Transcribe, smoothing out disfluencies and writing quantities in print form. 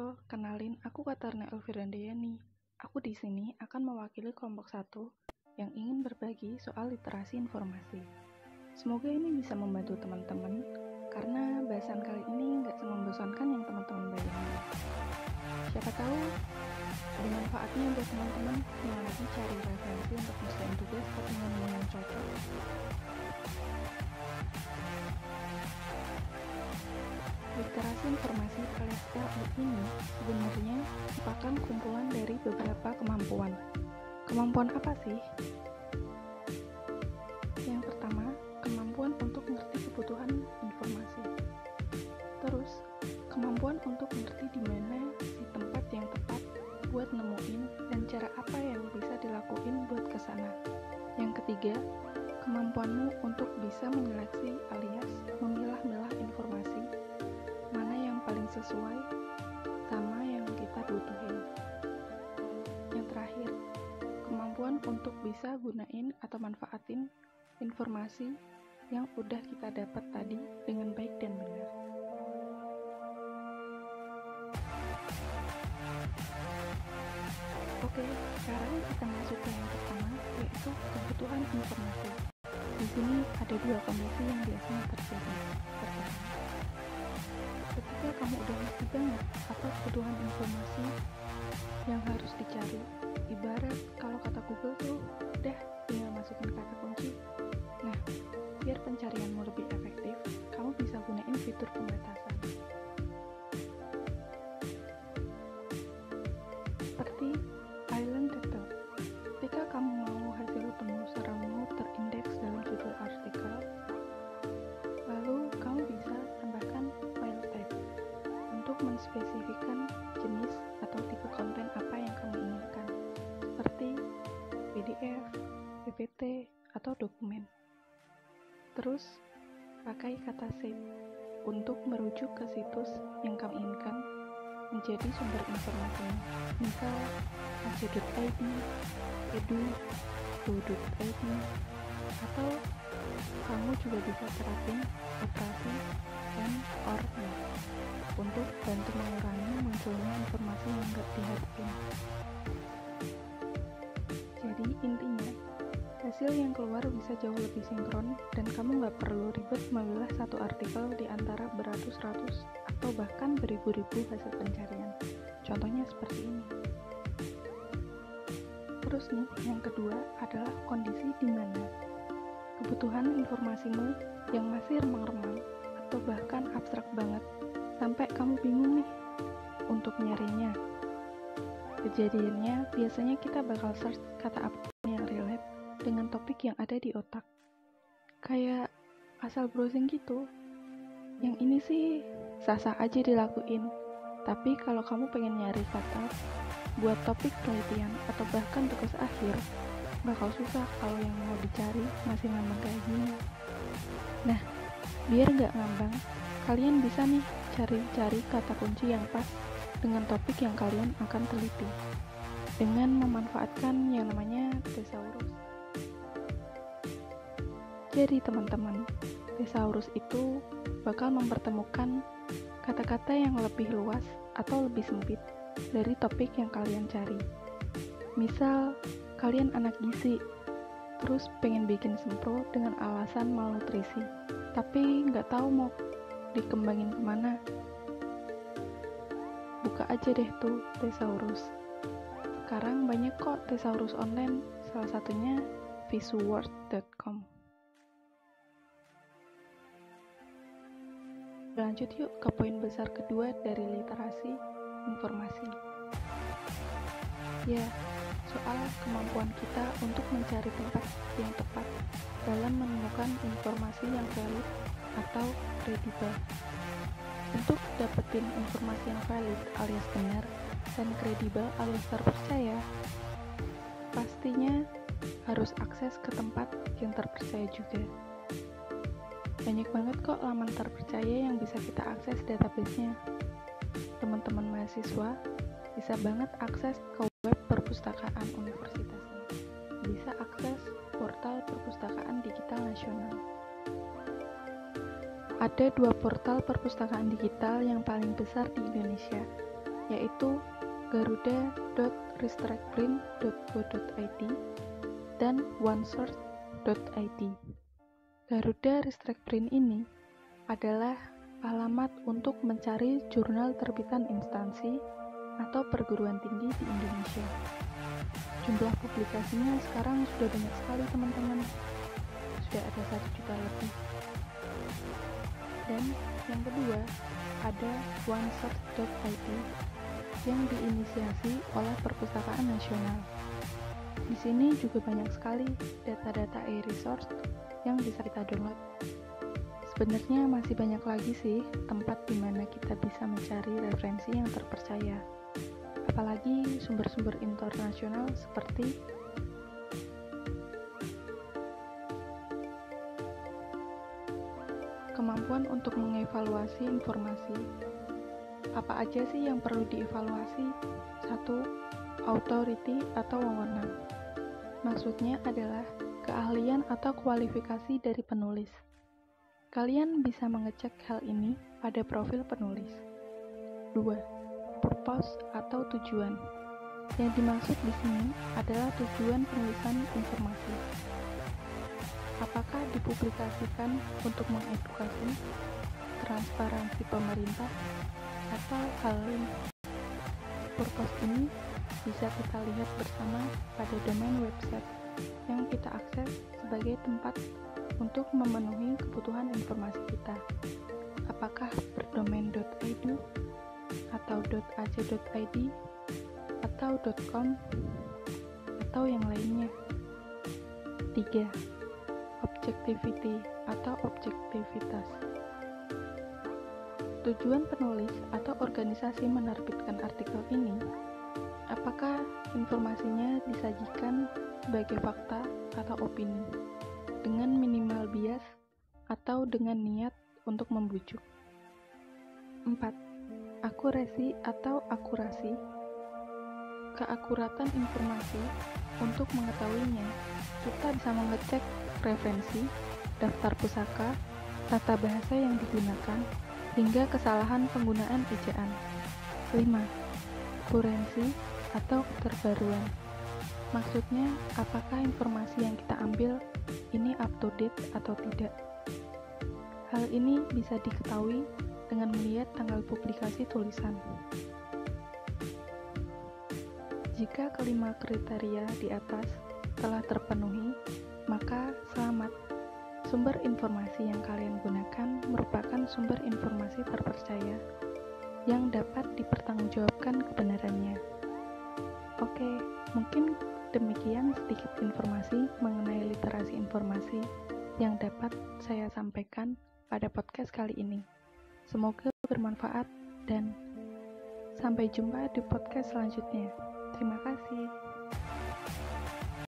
Halo, kenalin aku Katarina Elvirandayani. Aku di sini akan mewakili kelompok 1 yang ingin berbagi soal literasi informasi. Semoga ini bisa membantu teman-teman karena bahasan kali ini nggak semembosankan yang teman-teman bayangin. Siapa tahu ada manfaatnya buat teman-teman yang lagi cari referensi untuk ngerjain tugas tapi nemu yang cocok. Literasi informasi alias LI ini sebenarnya merupakan kumpulan dari beberapa kemampuan. Kemampuan apa sih? Yang pertama, kemampuan untuk mengerti kebutuhan informasi. Terus, kemampuan untuk mengerti di mana si tempat yang tepat buat nemuin dan cara apa yang bisa dilakuin buat kesana. Yang ketiga, kemampuanmu untuk bisa menyeleksi alias memilah-milah informasi mana yang paling sesuai sama yang kita butuhin. Yang terakhir, kemampuan untuk bisa gunain atau manfaatin informasi yang udah kita dapat tadi dengan baik dan benar. Oke, sekarang kita masuk ke yang pertama, yaitu kebutuhan informasi. Di sini ada dua kondisi yang biasanya terjadi. Pertama, ketika kamu udah ngerti banget apa kebutuhan informasi yang harus dicari, ibarat kalau kata Google tuh udah tinggal masukin kata kunci. Nah, biar pencarianmu lebih efektif, kamu bisa gunain fitur pembatasan. Seperti island data. Ketika kamu mau hasil penelusuranmu terindeks dalam judul artikel, lalu kamu bisa tambahkan file type untuk menspesifikkan jenis atau tipe konten apa yang kamu inginkan, seperti PDF, PPT, atau dokumen. Terus, pakai kata save untuk merujuk ke situs yang kamu inginkan menjadi sumber informasinya. Misal, ac.id, edu, go.id, atau kamu juga bisa terapin operasi and/or not untuk bantu mengurangi munculnya informasi yang nggak diharapin. Jadi intinya, hasil yang keluar bisa jauh lebih sinkron dan kamu nggak perlu ribet memilah satu artikel di antara beratus-ratus atau bahkan beribu-ribu hasil pencarian. Contohnya seperti ini. Terus nih, yang kedua adalah kondisi di mana kebutuhan informasimu yang masih remang-remang atau bahkan abstrak banget sampai kamu bingung nih untuk nyarinya. Kejadiannya biasanya kita bakal search kata apa yang relate dengan topik yang ada di otak. Kayak asal browsing gitu. Yang ini sih sah-sah aja dilakuin. Tapi kalau kamu pengen nyari kata buat topik penelitian atau bahkan tugas akhir, bakal susah kalau yang mau dicari masih ngambang kayak gini. Nah, biar nggak ngambang, kalian bisa nih cari-cari kata kunci yang pas dengan topik yang kalian akan teliti dengan memanfaatkan yang namanya thesaurus. Jadi teman-teman, thesaurus itu bakal mempertemukan kata-kata yang lebih luas atau lebih sempit dari topik yang kalian cari. Misal, kalian anak gizi, terus pengen bikin sempro dengan alasan malnutrisi, tapi nggak tahu mau dikembangin kemana. Buka aja deh tuh thesaurus. Sekarang banyak kok thesaurus online, salah satunya visuword.com. Lanjut yuk ke poin besar kedua dari literasi informasi. Ya, soal kemampuan kita untuk mencari tempat yang tepat dalam menemukan informasi yang valid atau kredibel. Untuk dapetin informasi yang valid alias benar dan kredibel alias terpercaya, pastinya harus akses ke tempat yang terpercaya juga. Banyak banget kok laman terpercaya yang bisa kita akses database-nya. Teman-teman mahasiswa bisa banget akses ke web perpustakaan universitasnya. Bisa akses portal perpustakaan digital nasional. Ada 2 portal perpustakaan digital yang paling besar di Indonesia, yaitu garuda.restrictprint.go.id dan onesource.id. Garuda Restrict Print ini adalah alamat untuk mencari jurnal terbitan instansi atau perguruan tinggi di Indonesia. Jumlah publikasinya sekarang sudah banyak sekali teman-teman, sudah ada 1 juta lebih. Dan yang kedua, ada onesource.id yang diinisiasi oleh Perpustakaan Nasional. Di sini juga banyak sekali data-data e-resource yang bisa kita download. Sebenarnya masih banyak lagi sih tempat di mana kita bisa mencari referensi yang terpercaya. Apalagi sumber-sumber internasional seperti kemampuan untuk mengevaluasi informasi. Apa aja sih yang perlu dievaluasi? 1. Authority atau wewenang. Maksudnya adalah keahlian atau kualifikasi dari penulis. Kalian bisa mengecek hal ini pada profil penulis. 2. Purpose atau tujuan. Yang dimaksud di sini adalah tujuan penulisan informasi. Apakah dipublikasikan untuk mengedukasi, transparansi pemerintah, atau hal lain? Purpose ini bisa kita lihat bersama pada domain website yang kita akses sebagai tempat untuk memenuhi kebutuhan informasi kita. Apakah berdomain.edu, atau .ac.id, atau .com, atau yang lainnya. 3. Objectivity atau objektivitas. Tujuan penulis atau organisasi menerbitkan artikel ini, apakah informasinya disajikan sebagai fakta atau opini, dengan minimal bias atau dengan niat untuk membujuk. 4. Akurasi atau akurasi. Keakuratan informasi. Untuk mengetahuinya, kita bisa mengecek referensi, daftar pusaka, tata bahasa yang digunakan, hingga kesalahan penggunaan ejaan. 5. Kurensi atau keterbaruan. Maksudnya, apakah informasi yang kita ambil ini up to date atau tidak. Hal ini bisa diketahui dengan melihat tanggal publikasi tulisan. Jika kelima kriteria di atas telah terpenuhi, maka selamat. Sumber informasi yang kalian gunakan merupakan sumber informasi terpercaya yang dapat dipertanggungjawabkan kebenarannya. Oke, mungkin demikian sedikit informasi mengenai literasi informasi yang dapat saya sampaikan pada podcast kali ini. Semoga bermanfaat dan sampai jumpa di podcast selanjutnya. Terima kasih.